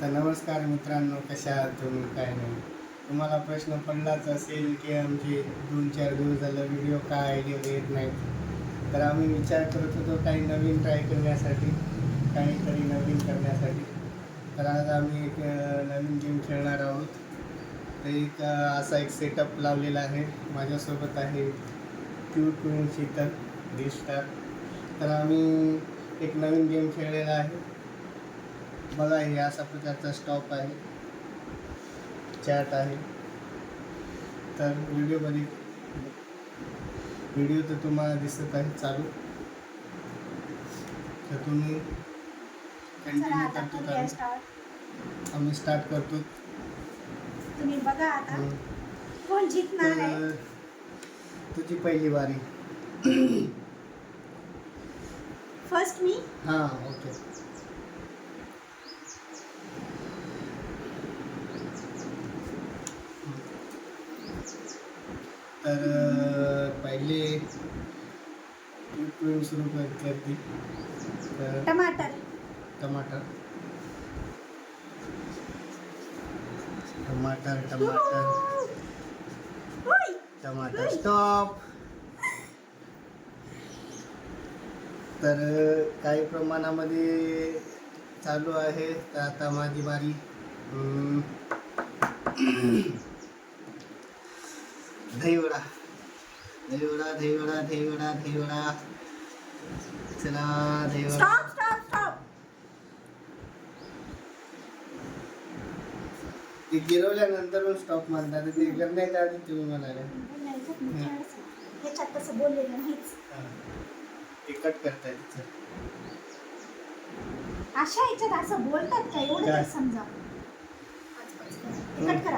तर नमस्कार मित्रांनो, कशा आहात तुम्ही? काय नाही, तुम्हाला प्रश्न पडलाच असेल की आमचे 2-4 दिवस झालं व्हिडिओ का आयडिया येत नाहीत. तर आम्ही विचार करत होतो काही नवीन ट्राय करण्यासाठी, काहीतरी नवीन करण्यासाठी. तर आज आम्ही एक नवीन गेम खेळणार आहोत. तर असा एक सेटअप लावलेला आहे. माझ्यासोबत आहे क्यूट शीतल स्टार. तर आम्ही एक नवीन गेम खेळलेला आहे. बघा, हे अशा प्रकारचा स्टॉप आहे, चॅट आहे. तर व्हिडिओ तर तुम्हाला दिसत आहे चालू. तर तुम्ही कंटिन्यू करतो, आम्ही स्टार्ट करतो. तुम्ही बघा आता कोण जिंकणार आहे. तर तुझी पहिली बारी. फर्स्ट मी. हां, ओके. तर पहिले सुरू करते. तर टमाटर. टमाटर टमाटर टमाटर होय. टमाटर स्टॉप. तर काही प्रमाणामध्ये चालू आहे. तर आता माझी बारी. दहीवडा दहीवडा दहीवडा दहीवडा दहीवडा. चला, दहीवडा. Stop stop stop. ते गिरवल्यानंतर स्टॉप मारतात. ते करण्याच्या आधी तुम्ही म्हणाले ह्याच्यात तसं बोललेलं नाहीच. ते कट करतायत. अशा ह्याच्यात असं बोलतात का? एवढं काय? तर समजा. कट